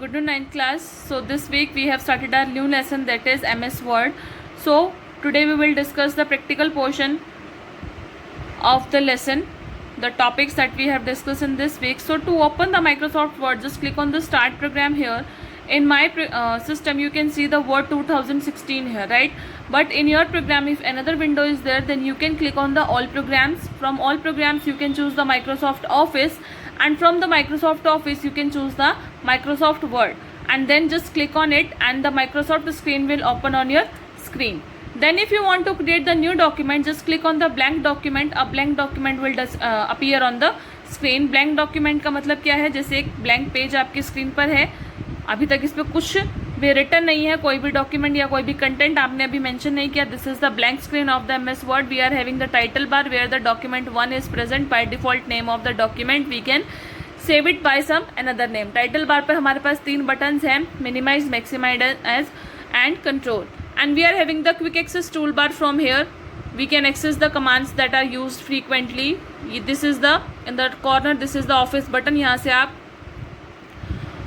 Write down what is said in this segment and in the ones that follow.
Good to ninth class. So this week we have started our new lesson, that is MS Word. So today we will discuss the practical portion of the lesson, the topics that we have discussed in this week. So to open the Microsoft Word, just click on the start program here. In my system you can see the Word 2016 here, right? But in your program, if another window is there, then you can click on the all programs. From all programs you can choose the Microsoft Office, and from the Microsoft Office you can choose the Microsoft Word, and then just click on it and the Microsoft screen will open on your screen. Then if you want to create the new document, just click on the blank document. A blank document will appear on the screen. Blank document का मतलब क्या है, जैसे एक blank page आपकी screen पर है, अभी तक इस पर कुछ भी रिटर्न नहीं है, कोई भी डॉक्यूमेंट या कोई भी कंटेंट आपने अभी मेंशन नहीं किया. This is the blank screen of the MS Word. We are having the title bar where the document 1 is present. By default name of the document we can save it by some another name. Title bar पर हमारे पास 3 buttons हैं, minimise, maximise as and control. And we are having the quick access tool bar. From here we can access the commands that are used frequently. This is the in the corner, this is the office button. यहाँ से आप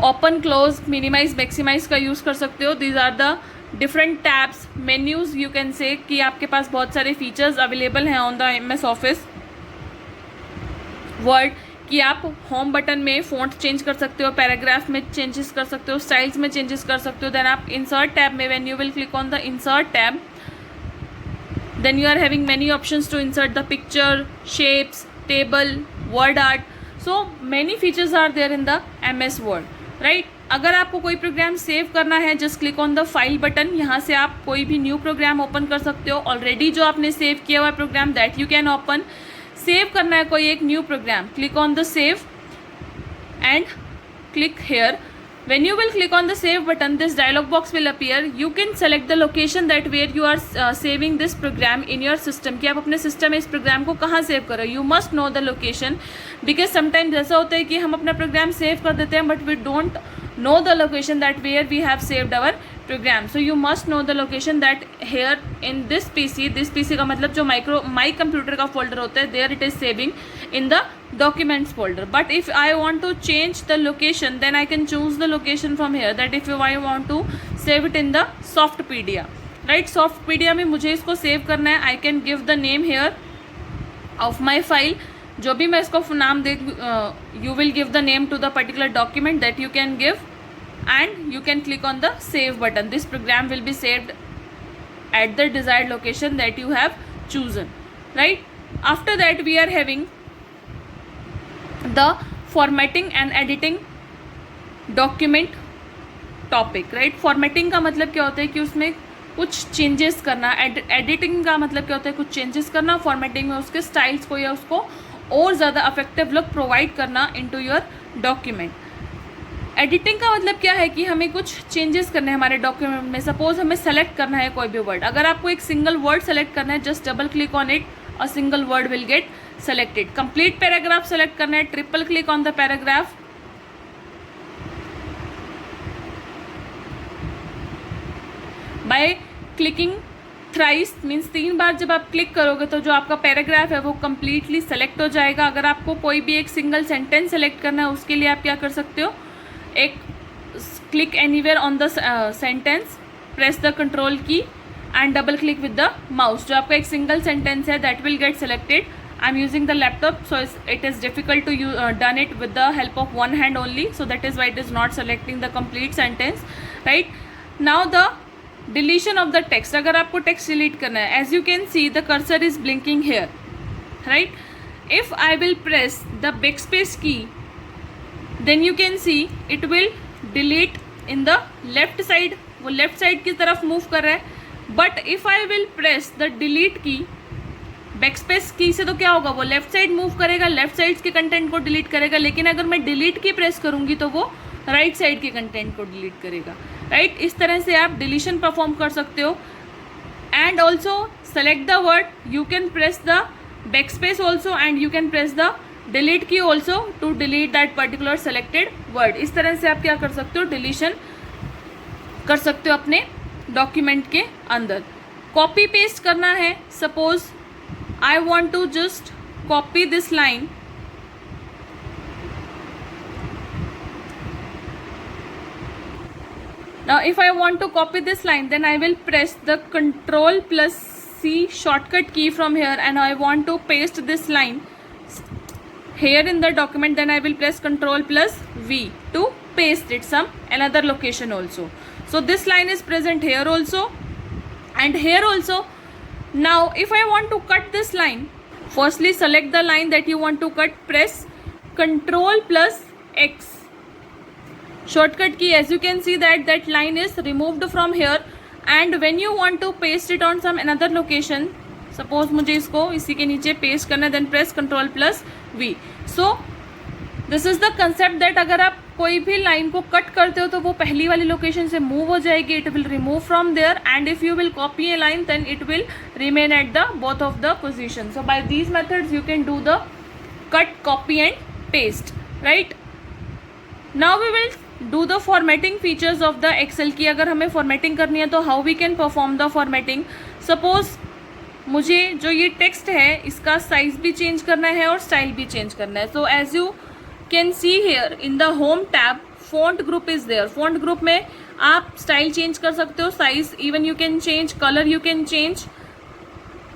open, close, minimise, maximise का use कर सकते हो. These are the different tabs, menus you can say, कि आपके पास बहुत सारे फीचर्स अवेलेबल हैं on the MS Office Word. कि आप होम बटन में फ़ॉन्ट चेंज कर सकते हो, पैराग्राफ में चेंजेस कर सकते हो, स्टाइल्स में चेंजेस कर सकते हो. देन आप इंसर्ट टैब में, when you will click on the insert tab, then you are having many options to insert the picture, shapes, table, word art. So many features are there in the MS Word, right? अगर आपको कोई program save करना है, just click on the file button. यहाँ से आप कोई भी न्यू प्रोग्राम ओपन कर सकते हो. ऑलरेडी जो आपने सेव किया हुआ program, that you can open. Save करना है कोई एक new program, click on the save and click here. When you will click on the save button, this dialog box will appear. You can select the location that where you are saving this program in your system. कि आप अपने system में इस programme को कहाँ save करो. You must know the location, because sometimes ऐसा होता है कि हम अपना प्रोग्राम सेव कर देते हैं, but we don't know the location that where we have saved our program. So you must know the location that here in this PC. This PC का मतलब जो माई कंप्यूटर का फोल्डर होता है, there it is saving in the documents folder. But if I want to change the location, then I can choose the location from here. That if I want to save it in the Softpedia, right? Softpedia में मुझे इसको save करना है. I can give the name here of my file. जो भी मैं इसको नाम दे, you will give the name to the particular document that you can give, and you can click on the save button. This program will be saved at the desired location that you have chosen, right? After that we are having the formatting and editing document topic, right? Formatting का मतलब क्या होता है कि उसमें कुछ changes करना. Editing का मतलब क्या होता है, कुछ चेंजेस करना. फॉर्मेटिंग में उसके स्टाइल्स को या उसको और ज़्यादा अफेक्टिव लुक प्रोवाइड करना इनटू योर डॉक्यूमेंट. एडिटिंग का मतलब क्या है कि हमें कुछ चेंजेस करने हैं हमारे डॉक्यूमेंट में. सपोज हमें सेलेक्ट करना है कोई भी वर्ड. अगर आपको एक सिंगल वर्ड सेलेक्ट करना है, just double click on it, a single word will get selected. Complete paragraph select करना है, triple click on the paragraph. By clicking thrice means 3 बार जब आप क्लिक करोगे तो जो आपका पैराग्राफ है वो कम्प्लीटली सेलेक्ट हो जाएगा. अगर आपको कोई भी एक सिंगल सेंटेंस सेलेक्ट करना है, उसके लिए आप क्या कर सकते हो, एक click anywhere on the sentence, press the control key and double click with the mouse. जो आपका एक सिंगल सेंटेंस है, that will get selected. I am using the laptop, so it is difficult to done it with the help of one hand only, so that is why it is not selecting the complete sentence, right? Now the deletion of the text. अगर आपको text delete करना है, as you can see the cursor is blinking here, right? If I will press the backspace key, then you can see it will delete in the left side. वो left side की तरफ move कर रहा है. But if I will press the delete key, backspace की से तो क्या होगा, वो लेफ्ट साइड मूव करेगा, लेफ्ट साइड के कंटेंट को डिलीट करेगा. लेकिन अगर मैं डिलीट की प्रेस करूंगी तो वो राइट साइड के कंटेंट को डिलीट करेगा, राइट? इस तरह से आप डिलीशन परफॉर्म कर सकते हो. And also select the word, you can press the backspace also and you can press the delete key also to delete that particular selected word. इस तरह से आप क्या कर सकते हो, डिलीशन कर सकते हो अपने डॉक्यूमेंट के अंदर. कॉपी पेस्ट करना है, suppose I want to just copy this line Now if I want to copy this line, then I will press the Ctrl plus C shortcut key from here, and I want to paste this line here in the document, then I will press Ctrl plus V to paste it some another location also. So this line is present here also and here also. Now if I want to cut this line, firstly select the line that you want to cut, press Ctrl plus X shortcut key. As you can see that line is removed from here, and when you want to paste it on some another location, suppose मुझे इसको इसी के नीचे paste करना है, then press Ctrl plus V. So this is the concept that अगर आप कोई भी लाइन को कट करते हो तो वो पहली वाली लोकेशन से मूव हो जाएगी, it will remove from there, and if you will copy a line then it will remain at the both of the position. So by these methods you can do the cut, copy and paste, right. Now we will do the formatting features of the Excel की. अगर हमें formatting करनी है तो how we can perform the formatting. Suppose मुझे जो ये text है इसका साइज भी चेंज करना है और स्टाइल भी चेंज करना है. So as you can see here in the home tab, font group is there. Font group में आप स्टाइल चेंज कर सकते हो, size even you can change, colour you can change,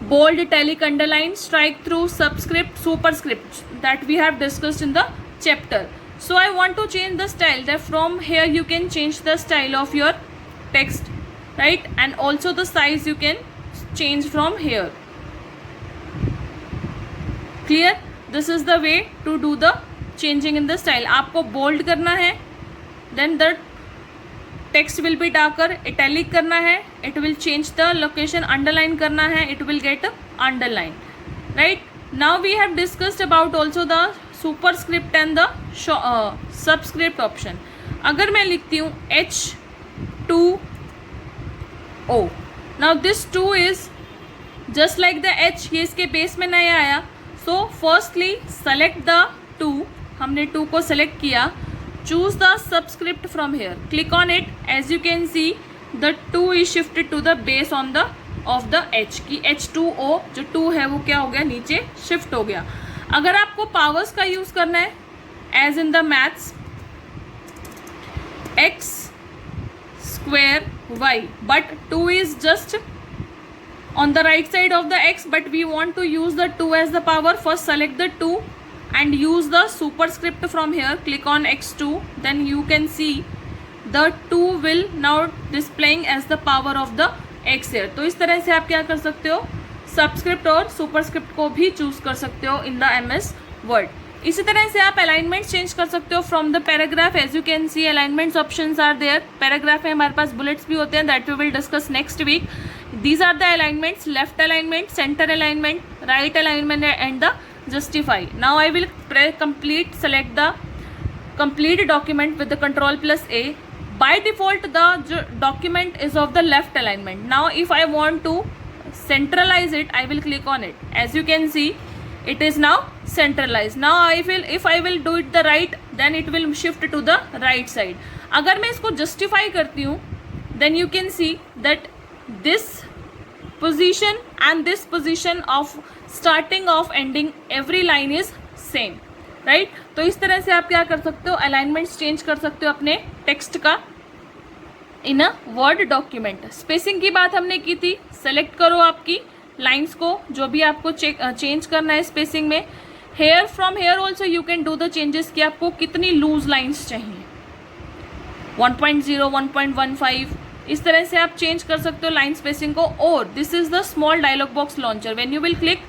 bold, italic, underline, strike through, subscript, superscript that we have discussed in the chapter. So I want to change the style, that from here you can change the style of your text, right, and also the size you can change from here. Clear? This is the way to do the changing in the style. आपको bold करना है, then the text will be darker, italic करना है, it will change the location, underline करना है, it will get underline, right. Now we have discussed about also the superscript and the subscript option. अगर मैं लिखती हूँ H2O, now this 2 is just like the H, ये इसके base में नहीं आया. So firstly select the 2, हमने 2 को select किया, choose the subscript from here, click on it. As you can see the 2 is shifted to the base on the of the H की H2O जो 2 है वो क्या हो गया, नीचे शिफ्ट हो गया. अगर आपको पावर्स का यूज करना है as in the maths, x square y, but 2 is just on the right side of the x, but we want to use the 2 as the power. First select the 2 and use the superscript from here, click on x2, then you can see the 2 will now displaying as the power of the x here. तो इस तरह से आप क्या कर सकते हो, subscript और सुपरस्क्रिप्ट को भी चूज कर सकते हो इन द MS वर्ड. इसी तरह से आप अलाइनमेंट चेंज कर सकते हो from the paragraph. As you can see alignments options are there. Paragraph में हमारे पास बुलेट्स भी होते हैं, that we will discuss next week. These are the alignments, left alignment, centre alignment, right alignment and the justify. Now I will select the complete document with the Ctrl plus A. By default the document is of the left alignment. Now if I want to centralize it, I will click on it. As you can see it is now centralized. Now if I will do it the right, then it will shift to the right side. अगर मैं इसको justify करती हूँ, then you can see that this position and this position of starting of ending every line is same, right. तो इस तरह से आप क्या कर सकते हो, अलाइनमेंट्स चेंज कर सकते हो अपने टेक्स्ट का इन अ वर्ड डॉक्यूमेंट. स्पेसिंग की बात हमने की थी, सेलेक्ट करो आपकी लाइंस को जो भी आपको चेंज करना है स्पेसिंग में. Here from here also you can do the changes कि आपको कितनी लूज लाइंस चाहिए, 1.0, 1.15, इस तरह से आप चेंज कर सकते हो लाइन स्पेसिंग को. और this is the small dialog box launcher. When you will click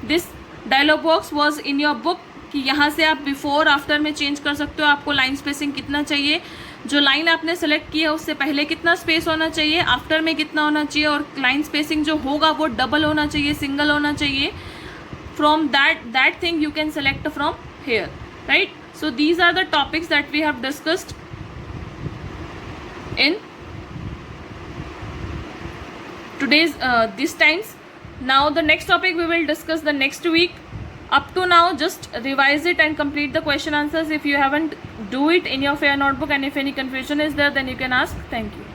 this dialog box was in your book कि यहाँ से आप बिफोर आफ्टर में चेंज कर सकते हो आपको लाइन स्पेसिंग कितना चाहिए, जो लाइन आपने सेलेक्ट की है उससे पहले कितना स्पेस होना चाहिए, आफ्टर में कितना होना चाहिए, और लाइन स्पेसिंग जो होगा वो डबल होना चाहिए, सिंगल होना चाहिए. From that thing you can select from here, right. So these are the topics that we have discussed in today's this times. Now the next topic we will discuss the next week. Up to now just revise it and complete the question answers. If you haven't, do it in your fair notebook, and if any confusion is there then you can ask. Thank you.